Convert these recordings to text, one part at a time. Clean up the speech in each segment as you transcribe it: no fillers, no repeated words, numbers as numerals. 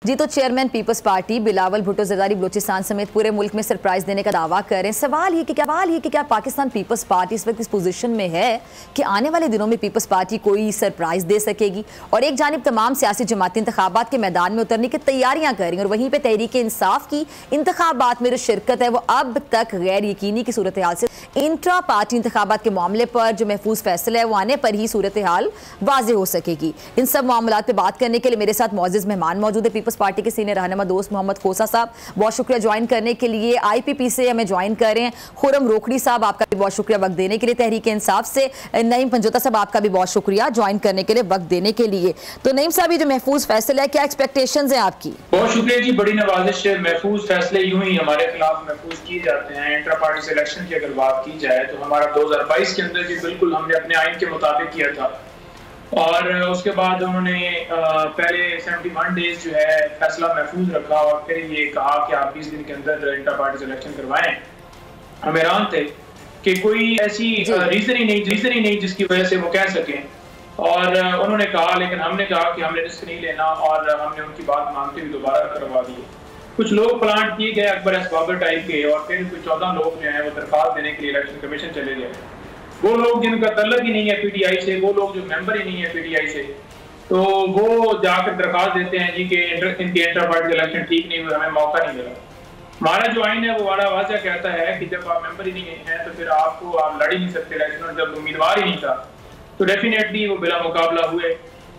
जी तो चेयरमैन पीपल्स पार्टी बिलावल भुट्टो जरदारी बलूचिस्तान समेत पूरे मुल्क में सरप्राइज देने का दावा कर रहे हैं। सवाल ये कि क्या पाकिस्तान पीपल्स पार्टी इस वक्त इस पोजीशन में है कि आने वाले दिनों में पीपल्स पार्टी कोई सरप्राइज दे सकेगी। और एक जानिब तमाम सियासी जमातें इंतखाबात के मैदान में उतरने की तैयारियां कर रही हैं और वहीं पर तहरीक इंसाफ की इंतखाबात में जो शिरकत है वो अब तक गैर यकीनी की सूरत हाल से इंट्रा पार्टी इंतखाबात के मामले पर जो महफूज फैसला है वो आने पर ही सूरत हाल वाजे हो सकेगी। इन सब मामलात पर बात करने के लिए मेरे साथ मौजूद मेहमान मौजूद है पीपल्स पार्टी के सीनियर रहनुमा दोस्त मोहम्मद खोसा साहब, बहुत शुक्रिया ज्वाइन करने के लिए। आईपीपी से हमें ज्वाइन कर रहे हैं खुरम रोकड़ी साहब, आपका भी बहुत शुक्रिया वक्त देने के लिए। तहरीक इंसाफ से नईम पंजोता साहब, आपका भी बहुत शुक्रिया ज्वाइन करने के लिए वक्त देने के लिए। तो नईम साहब, ये जो महफूज फैसला है क्या एक्सपेक्टेशंस हैं आपकी? बहुत शुक्रिया जी, बड़ी नवाजिश है। महफूज फैसले यूं ही हमारे खिलाफ महफूज किए जाते हैं। इंट्रा पार्टी सिलेक्शन की अगर बात की जाए तो हमारा 2022 के अंदर जी बिल्कुल हमने अपने आइन के मुताबिक किया था और उसके बाद उन्होंने पहले 71 डेज जो है फैसला महफूज रखा और फिर ये कहा कि आप 20 दिन के अंदर इंटर पार्टी सिलेक्शन करवाएं। हम हैरान थे कि कोई ऐसी रीजन ही नहीं जिसकी वजह से वो कह सकें और उन्होंने कहा, लेकिन हमने कहा कि हमने रिस्क नहीं लेना और हमने उनकी बात मानते हुए दोबारा करवा दी। कुछ लोग प्लांट किए गए अकबर असबाबर टाइप के और फिर कुछ 14 लोग जो है वो दरखास्त देने के लिए इलेक्शन कमीशन चले गए। वो लोग जिनका तल्लक ही नहीं है पीटीआई से, वो लोग जो मेंबर ही नहीं है पीटीआई से, तो वो जाकर दरखास्त देते हैं जी कि इनके इंटर पार्टी इलेक्शन ठीक नहीं हुए, हमें मौका नहीं मिला। हमारा जो आइन है वो बड़ा वाज़ह कहता है कि जब आप मेंबर ही नहीं है तो फिर आप लड़ ही नहीं सकते इलेक्शन, और जब उम्मीदवार ही नहीं था तो डेफिनेटली वो बिला मुकाबला हुए।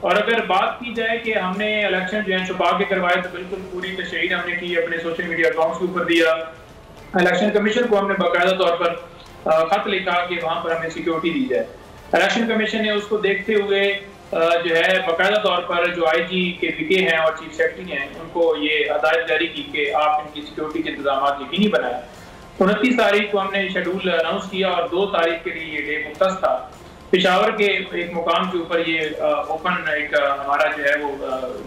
और अगर बात की जाए कि हमने इलेक्शन जो है छुपा के करवाए तो बिल्कुल पूरी तशरीह हमने की, अपने सोशल मीडिया अकाउंट्स के ऊपर दिया। इलेक्शन कमीशन को हमने बाकायदा तौर पर खत लिखा कि वहां पर हमें सिक्योरिटी दी जाए। इलेक्शन कमीशन ने उसको देखते हुए जो है बाकायदा तौर पर जो आईजी के वीके हैं और चीफ सेक्रेटरी हैं उनको ये हदायत जारी की कि आप इनकी सिक्योरिटी के इंतजाम यकीनी बनाएं। 29 तारीख को हमने शेड्यूल अनाउंस किया और 2 तारीख के लिए ये डे मुख्तस था। पेशावर के एक मुकाम के ऊपर ये ओपन एक हमारा जो है वो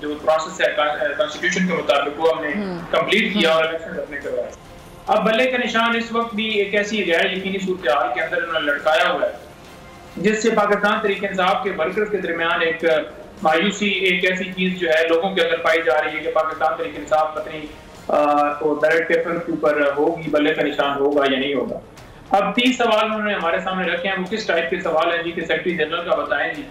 जो प्रोसेस है कॉन्स्टिट्यूशन के मुताबिक वो हमने कंप्लीट किया और इलेक्शन अपने करवाए। अब बल्ले का निशान इस वक्त भी एक ऐसी गैर यकीनी सूरत हाल के अंदर उन्होंने लटकाया हुआ है जिससे पाकिस्तान तहरीक इंसाफ के वर्कर्स के दरमियान एक मायूसी, एक ऐसी चीज जो है लोगों के अंदर पाई जा रही है कि पाकिस्तान तहरीक इंसाफ पत्नी बैलेट पेपर के ऊपर होगी, बल्ले का निशान होगा या नहीं होगा। अब 30 सवाल उन्होंने हमारे सामने रखे हैं। वो किस टाइप के सवाल हैं जी कि सेक्रेटरी जनरल का बताएं जी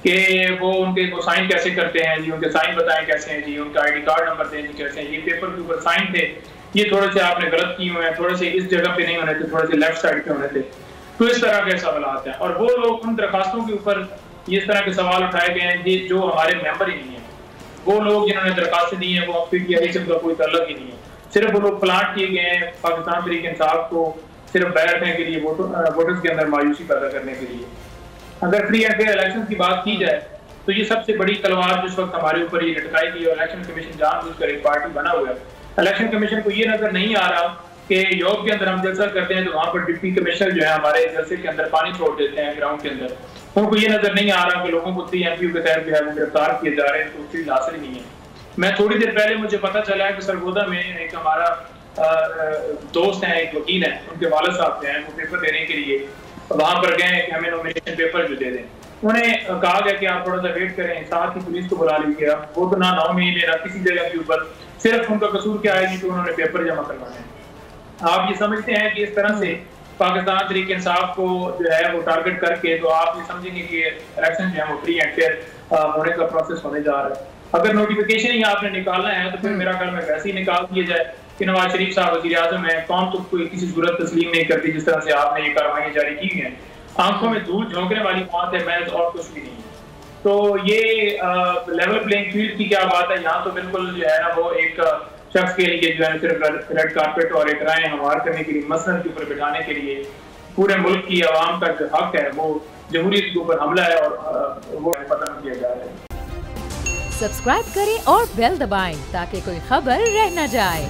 कि वो उनके को साइन कैसे करते हैं जी, उनके साइन बताएं कैसे हैं जी, उनका आईडी कार्ड नंबर दें जी कैसे हैं, ये पेपर के ऊपर साइन थे, ये थोड़े से आपने गलत किए हुए हैं, थोड़े से इस जगह पे नहीं होने थे, थोड़े से लेफ्ट साइड पे होने थे। तो इस तरह के सवाल हैं और वो लोग उन दरखास्तों के ऊपर इस तरह के सवाल उठाए गए हैं जी जो हमारे मेंबर ही नहीं है। वो लोग जिन्होंने दरखास्तें दी हैं वो पीटीआई से उनका कोई तल्लक ही नहीं है, सिर्फ वो लोग प्लांट किए गए हैं पाकिस्तान तहरीक इंसाफ को सिर्फ बैठने के लिए, वोटर्स के अंदर मायूसी पैदा करने के लिए। अगर फ्री एंड फेयर इलेक्शन की बात की जाए तो ये सबसे बड़ी तलवार जिस वक्त हमारे ऊपर ये लटकाई गई और इलेक्शन कमीशन जानबूझकर एक पार्टी बना हुआ है। इलेक्शन कमीशन को ये नजर नहीं आ रहा कि यूरोप के अंदर हम जलसा करते हैं तो वहां पर डिप्टी कमिश्नर जो है हमारे जलसे के अंदर पानी छोड़ देते हैं ग्राउंड के अंदर। उनको ये नजर नहीं आ रहा कि लोगों को 3 एमपीओ के तहत जो है वो गिरफ्तार किए जा रहे हैं, तो उसकी हासिल नहीं है। मैं थोड़ी देर पहले मुझे पता चला है कि सरगोदा में एक हमारा दोस्त हैं, एक वकील हैं, उनके वालिद साहब हैं, वो पेपर देने के लिए वहां पर गए कि हमें नॉमिनेशन पेपर जो दे दें। उन्हें कहा गया कि आप थोड़ा सा वेट करें, साथ ही पुलिस को बुला लीजिए। वो तो ना नाम नहीं ले रहा किसी जगह के ऊपर, सिर्फ उनका कसूर क्या है कि उन्होंने पेपर जमा करवाने हैं। आप ये समझते हैं कि इस तरह से पाकिस्तान तहरीक इंसाफ को जो है वो टारगेट करके तो आप ये समझेंगे कि इलेक्शन जो है वो फ्री एंड फेयर होने का प्रोसेस होने जा रहा है। अगर नोटिफिकेशन ही आपने निकालना है तो फिर मेरा ख्याल में वैसे ही निकाल दिया जाए कि नवाज शरीफ साहब वज़ीर आज़म है, कौन तो कोई किसी सूरत तस्लीम नहीं करती जिस तरह से आपने ये कार्रवाई जारी की हैं। आंखों में धूल झोंकने वाली बात है, महज और कुछ भी नहीं है। तो ये लेवल प्लेइंग फील्ड की क्या बात है, यहाँ तो बिल्कुल जो है ना वो एक शख्स के लिए जो है सिर्फ रेड कारपेट और एक राय हमार करने के लिए, मसलन के ऊपर बिठाने के लिए पूरे मुल्क की आवाम का जो हक है वो जमहूरियत के ऊपर हमला है और वो पता नहीं किया जा रहा है। सब्सक्राइब करें और बेल दबाएं ताकि कोई खबर रह न जाए।